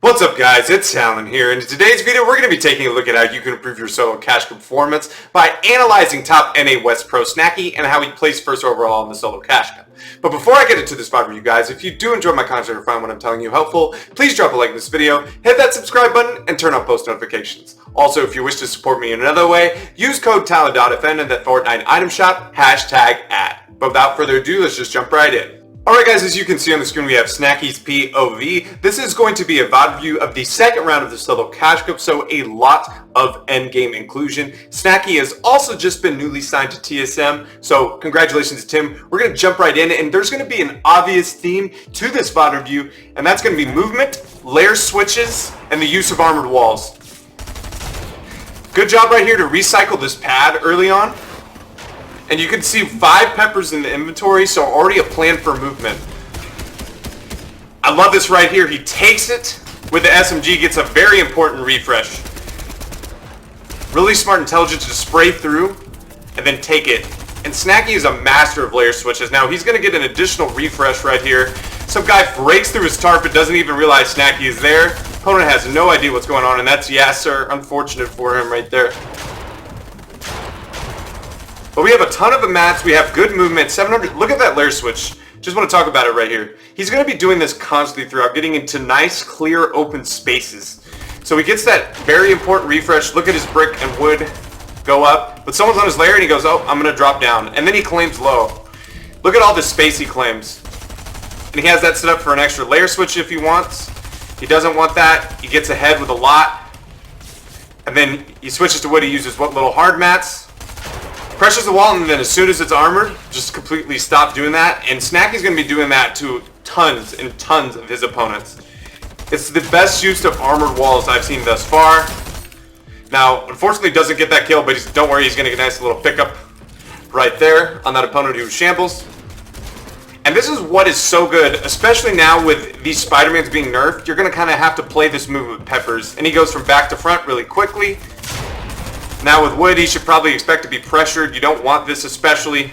What's up guys, it's Alan here, and in today's video we're going to be taking a look at how you can improve your solo cash performance by analyzing top NA West Pro Snacky and how he placed first overall in the solo cash cup. But before I get into this part review guys, if you do enjoy my content or find what I'm telling you helpful, please drop a like in this video, hit that subscribe button, and turn on post notifications. Also, if you wish to support me in another way, use code TALA.FN in that Fortnite item shop, #ad. But without further ado, let's just jump right in. Alright guys, as you can see on the screen we have Snacky's POV. This is going to be a VOD review of the second round of the solo cash cup, so a lot of endgame inclusion. Snacky has also just been newly signed to TSM, so congratulations to Tim. We're going to jump right in, and there's going to be an obvious theme to this VOD review, and that's going to be movement, layer switches, and the use of armored walls. Good job right here to recycle this pad early on. And you can see 5 peppers in the inventory, so already a plan for movement. I love this right here. He takes it with the SMG, gets a very important refresh. Really smart intelligence to spray through and then take it. And Snacky is a master of layer switches. Now he's going to get an additional refresh right here. Some guy breaks through his tarp and doesn't even realize Snacky is there. Opponent has no idea what's going on, and that's yes sir, unfortunate for him right there. But we have a ton of the mats, we have good movement, 700, look at that layer switch. Just want to talk about it right here. He's going to be doing this constantly throughout, getting into nice, clear, open spaces. So he gets that very important refresh. Look at his brick and wood go up. But someone's on his layer and he goes, oh, I'm going to drop down. And then he claims low. Look at all this space he claims. And he has that set up for an extra layer switch if he wants. He doesn't want that. He gets ahead with a lot. And then he switches to what he uses, what little hard mats. Pressures the wall, and then as soon as it's armored, just completely stop doing that. And Snacky's going to be doing that to tons and tons of his opponents. It's the best use of armored walls I've seen thus far. Now, unfortunately, doesn't get that kill, but don't worry, he's going to get a nice little pickup right there on that opponent who shambles. And this is what is so good, especially now with these Spider-Mans being nerfed. You're going to kind of have to play this move with peppers. And he goes from back to front really quickly. Now with wood, he should probably expect to be pressured. You don't want this especially.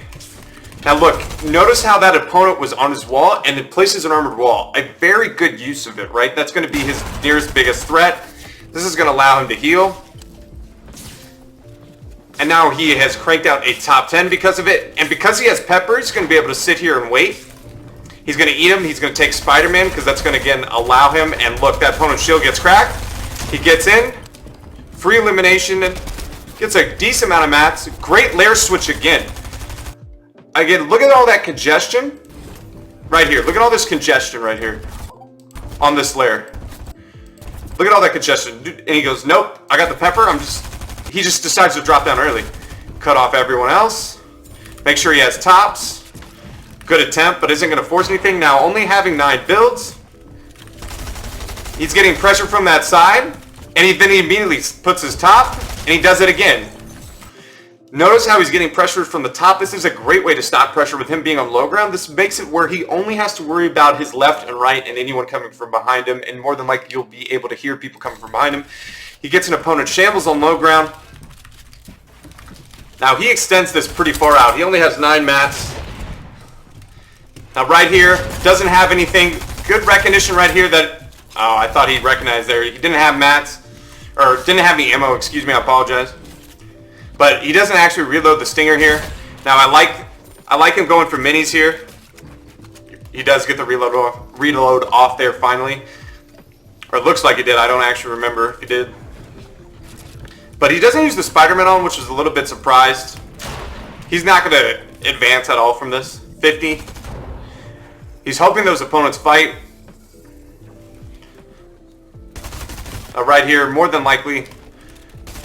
Now look, notice how that opponent was on his wall and it places an armored wall. A very good use of it, right? That's going to be his nearest biggest threat. This is going to allow him to heal. And now he has cranked out a top 10 because of it. And because he has pepper, he's going to be able to sit here and wait. He's going to eat him. He's going to take Spider-Man because that's going to, again, allow him. And look, that opponent's shield gets cracked. He gets in. Free elimination. And gets a decent amount of mats. Great layer switch again. Again, look at all that congestion right here. Look at all this congestion right here on this layer. Look at all that congestion. And he goes, nope, I got the pepper. He just decides to drop down early. Cut off everyone else. Make sure he has tops. Good attempt, but isn't going to force anything. Now, only having 9 builds. He's getting pressure from that side. And then he immediately puts his top. And he does it again. Notice how he's getting pressure from the top. This is a great way to stop pressure with him being on low ground. This makes it where he only has to worry about his left and right and anyone coming from behind him. And more than likely, you'll be able to hear people coming from behind him. He gets an opponent shambles on low ground. Now, he extends this pretty far out. He only has 9 mats. Now, right here, doesn't have anything. Good recognition right here that... Oh, I thought he'd recognize there. He didn't have mats. Or didn't have any ammo, excuse me, I apologize. But he doesn't actually reload the stinger here. Now I like him going for minis here. He does get the reload off there finally. Or it looks like he did, I don't actually remember if he did. But he doesn't use the Spider-Man on, which is a little bit surprised. He's not going to advance at all from this. 50. He's hoping those opponents fight. Right here, more than likely.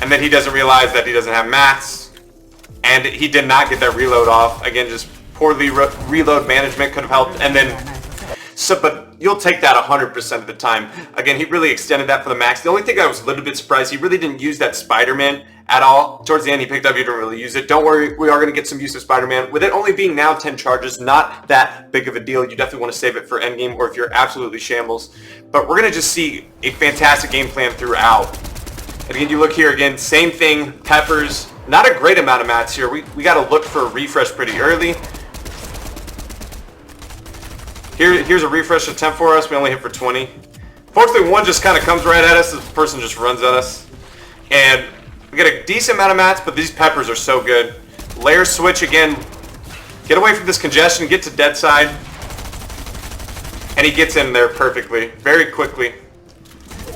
And then he doesn't realize that he doesn't have mats. And he did not get that reload off. Again, just poorly reload management could have helped. And then, but you'll take that 100% of the time. Again, he really extended that for the max. The only thing I was a little bit surprised, he really didn't use that Spider-Man at all. Towards the end, he picked up, he didn't really use it. Don't worry, we are going to get some use of Spider-Man. With it only being now 10 charges, not that big of a deal. You definitely want to save it for endgame or if you're absolutely shambles. But we're going to just see a fantastic game plan throughout. And again, you look here again, same thing, peppers. Not a great amount of mats here. We got to look for a refresh pretty early. Here's a refresh attempt for us. We only hit for 20. Fortunately, one just kind of comes right at us. This person just runs at us. And we get a decent amount of mats, but these peppers are so good. Layer switch again. Get away from this congestion. Get to dead side. And he gets in there perfectly. Very quickly.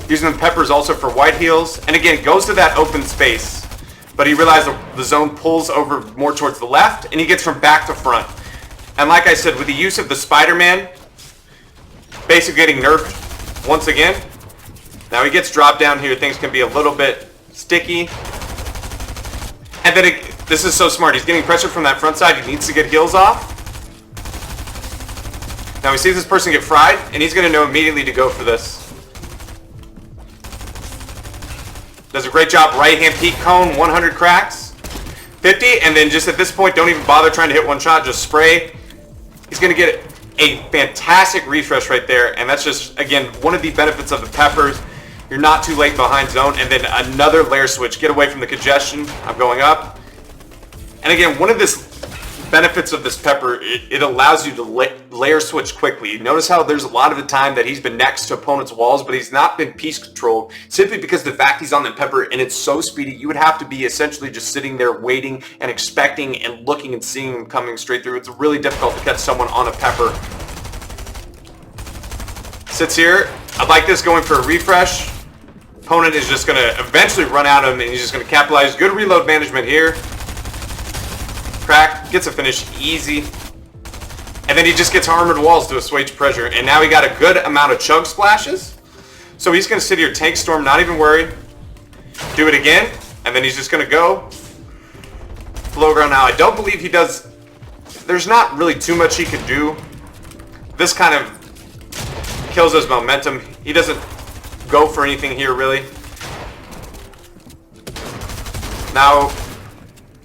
Using the peppers also for white heals. And again, goes to that open space. But he realized the zone pulls over more towards the left. And he gets from back to front. And like I said, with the use of the Spider-Man, basically getting nerfed once again. Now he gets dropped down here. Things can be a little bit sticky. And then this is so smart. He's getting pressure from that front side. He needs to get heals off. Now he sees this person get fried, and he's going to know immediately to go for this. Does a great job. Right hand peek cone, 100 cracks. 50, and then just at this point, don't even bother trying to hit one shot. Just spray. He's going to get a fantastic refresh right there, and that's just, again, one of the benefits of the peppers. You're not too late behind zone, and then another layer switch. Get away from the congestion. I'm going up. And again, one of the benefits of this pepper, it allows you to layer switch quickly. Notice how there's a lot of the time that he's been next to opponents' walls, but he's not been piece controlled, simply because the fact he's on the pepper and it's so speedy, you would have to be essentially just sitting there waiting and expecting and looking and seeing him coming straight through. It's really difficult to catch someone on a pepper. Sits here. I like this, going for a refresh. Opponent is just going to eventually run out of him, and he's just going to capitalize. Good reload management here. Crack, gets a finish easy. And then he just gets armored walls to assuage pressure. And now he got a good amount of chug splashes. So he's going to sit here, tank storm, not even worry. Do it again. And then he's just going to go. Flow ground now. I don't believe he does. There's not really too much he can do. This kind of kills his momentum. He doesn't go for anything here, really. Now,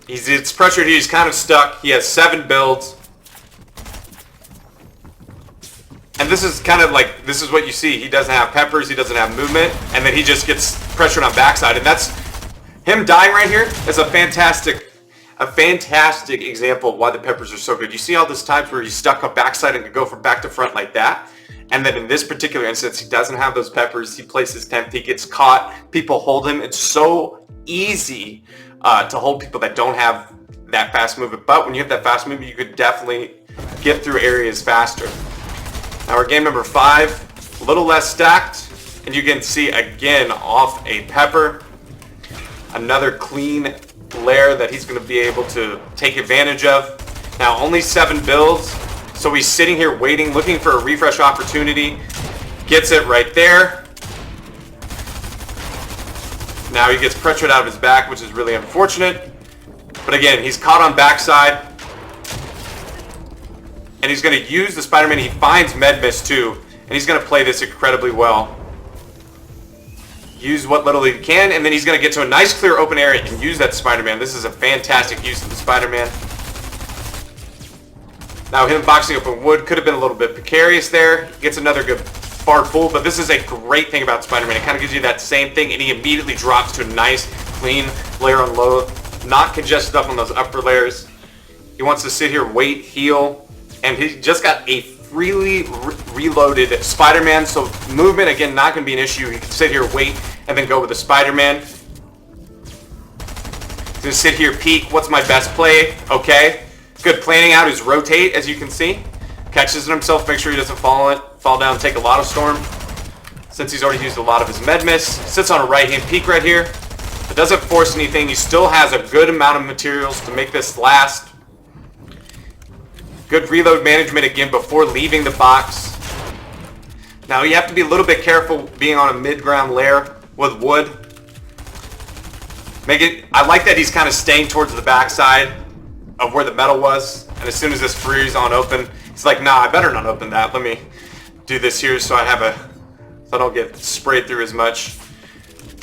it's pressured here. He's kind of stuck. He has 7 builds. And this is kind of like, this is what you see. He doesn't have peppers. He doesn't have movement. And then he just gets pressured on backside. And that's him dying right here is a fantastic example of why the peppers are so good. You see all those times where he's stuck on backside and can go from back to front like that. And then in this particular instance, he doesn't have those peppers. He places 10th. He gets caught. People hold him. It's so easy to hold people that don't have that fast movement. But when you have that fast movement, you could definitely get through areas faster. Now we're game number 5, a little less stacked, and you can see again off a pepper, another clean layer that he's going to be able to take advantage of. Now only 7 builds, so he's sitting here waiting, looking for a refresh opportunity. Gets it right there. Now he gets pressured out of his back, which is really unfortunate. But again, he's caught on backside. And he's going to use the Spider-Man. He finds Med Mist too. And he's going to play this incredibly well. Use what little he can. And then he's going to get to a nice clear open area and use that Spider-Man. This is a fantastic use of the Spider-Man. Now him boxing open wood could have been a little bit precarious there. Gets another good far pull, but this is a great thing about Spider-Man. It kind of gives you that same thing, and he immediately drops to a nice, clean layer on low, not congested up on those upper layers. He wants to sit here, wait, heal, and he just got a freely reloaded Spider-Man, so movement, again, not going to be an issue. He can sit here, wait, and then go with the Spider-Man. He's going to sit here, peek, what's my best play? Okay. Good planning out is rotate, as you can see. Catches it himself, make sure he doesn't fall down, take a lot of storm. Since he's already used a lot of his med mist. Sits on a right hand peek right here. It doesn't force anything. He still has a good amount of materials to make this last. Good reload management again before leaving the box. Now you have to be a little bit careful being on a mid-ground layer with wood. I like that he's kind of staying towards the backside of where the metal was. And as soon as this frees on open, he's like, nah, I better not open that. Let me do this here so I don't get sprayed through as much.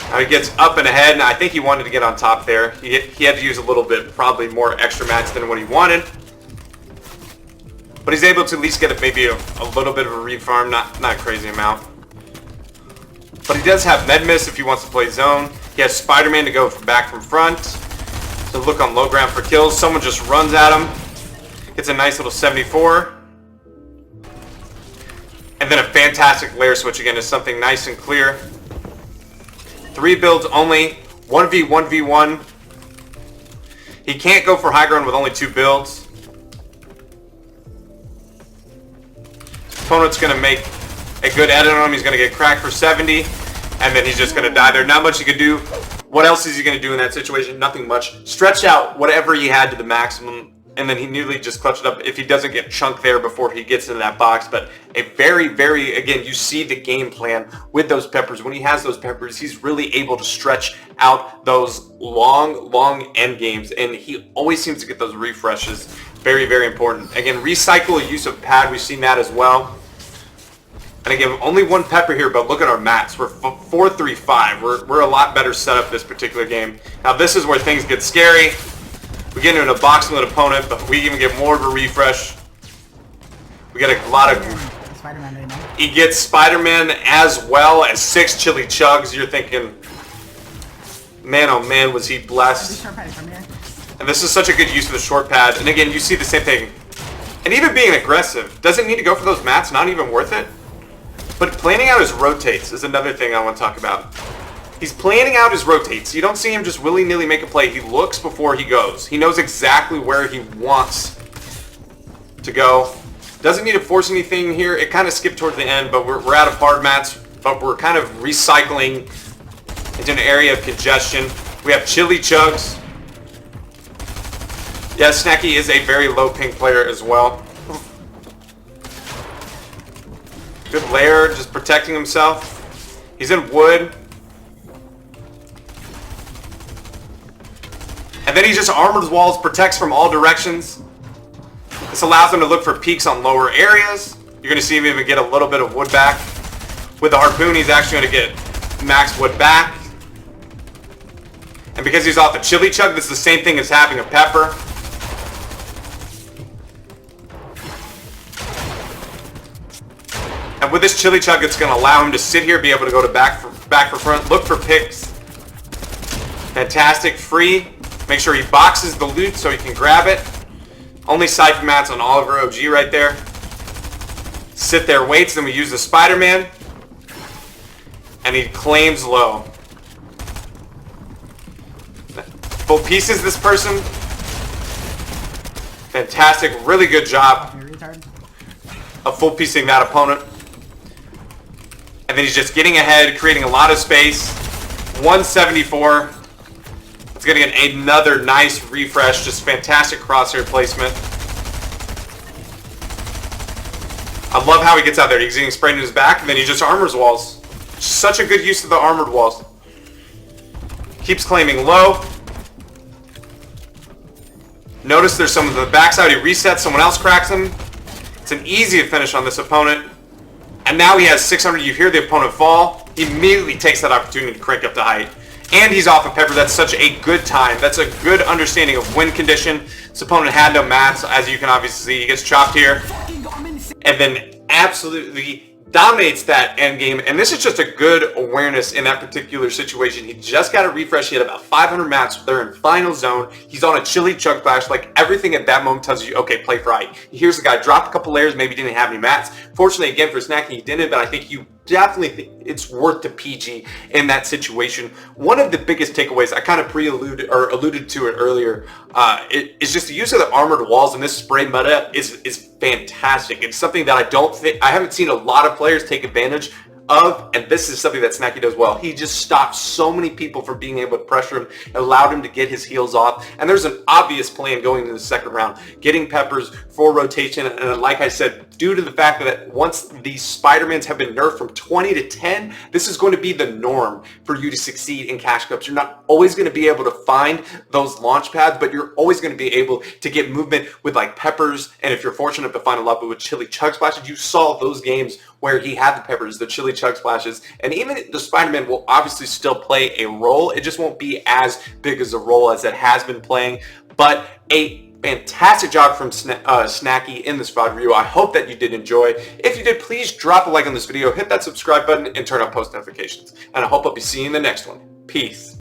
Now he gets up and ahead, and I think he wanted to get on top there. He had to use a little bit, probably more extra mats than what he wanted. But he's able to at least get maybe a little bit of a refarm, not a crazy amount. But he does have Med Mist if he wants to play zone. He has Spider-Man to go back from front. To look on low ground for kills. Someone just runs at him. Gets a nice little 74. And then a fantastic layer switch again is something nice and clear. 3 builds only, 1v1v1. He can't go for high ground with only 2 builds. Opponent's going to make a good edit on him. He's going to get cracked for 70, and then he's just going to die there. Not much he could do. What else is he going to do in that situation? Nothing much. Stretch out whatever he had to the maximum, and then he nearly just clutched it up if he doesn't get chunked there before he gets into that box. But a very, very, again, you see the game plan with those peppers. When he has those peppers, he's really able to stretch out those long end games, and he always seems to get those refreshes. Very, very important. Again, recycle use of pad. We've seen that as well. And again, only 1 pepper here, but look at our mats. We're 4-3-5. We're a lot better set up this particular game. Now this is where things get scary. We get into a box with an opponent, but we even get more of a refresh. We get a lot of... He gets Spider-Man as well as 6 chili chugs. You're thinking, man, oh man, was he blessed. And this is such a good use of the short pad. And again, you see the same thing. And even being aggressive, doesn't need to go for those mats, not even worth it. But planning out his rotates is another thing I want to talk about. He's planning out his rotates. You don't see him just willy-nilly make a play. He looks before he goes. He knows exactly where he wants to go. Doesn't need to force anything here. It kind of skipped towards the end, but we're out of hard mats. But we're kind of recycling into an area of congestion. We have chili chugs. Yeah, Snacky is a very low ping player as well. Good layer, just protecting himself. He's in wood. And then he just armors walls, protects from all directions. This allows him to look for peaks on lower areas. You're going to see him even get a little bit of wood back. With the harpoon, he's actually going to get max wood back. And because he's off the chili chug, this is the same thing as having a pepper. And with this chili chug, it's going to allow him to sit here, be able to go to back for front, look for picks. Fantastic, free. Make sure he boxes the loot so he can grab it. Only siphon mats on Oliver OG right there. Sit there, waits, then we use the Spider-Man. And he claims low. Full pieces this person. Fantastic, really good job of full piecing that opponent. And then he's just getting ahead, creating a lot of space. 174. It's going to get another nice refresh. Just fantastic crosshair placement. I love how he gets out there. He's getting sprayed in his back, and then he just armors walls. Such a good use of the armored walls. Keeps claiming low. Notice there's someone on the backside. He resets. Someone else cracks him. It's an easy finish on this opponent. And now he has 600. You hear the opponent fall. He immediately takes that opportunity to crank up the height. And he's off of pepper. That's such a good time. That's a good understanding of win condition. This opponent had no mats, as you can obviously see. He gets chopped here. And then absolutely dominates that end game. And this is just a good awareness in that particular situation. He just got a refresh. He had about 500 mats. They're in final zone. He's on a chili chug flash. Like, everything at that moment tells you, okay, play for height. Here's the guy, dropped a couple layers, maybe didn't have any mats. Fortunately, again, for Snacky, he didn't, but I think you definitely think it's worth the PG in that situation. One of the biggest takeaways, I kind of alluded to it earlier, is just the use of the armored walls in this spray meta is fantastic. It's something that I haven't seen a lot of players take advantage of, and this is something that Snacky does well. He just stopped so many people from being able to pressure him, allowed him to get his heals off, and there's an obvious plan going into the second round, getting peppers for rotation. And like I said, due to the fact that once these Spider-Mans have been nerfed from 20 to 10, this is going to be the norm for you to succeed in cash cups. You're not always going to be able to find those launch pads, but you're always going to be able to get movement with like peppers, and if you're fortunate to find a lot with chili chug splashes. You saw those games where he had the peppers, the chili chug splashes, and even the Spider-Man will obviously still play a role. It just won't be as big as a role as it has been playing, but a fantastic job from Snacky in this VOD review. I hope that you did enjoy. If you did, please drop a like on this video, hit that subscribe button, and turn on post notifications. And I hope I'll be seeing you in the next one. Peace.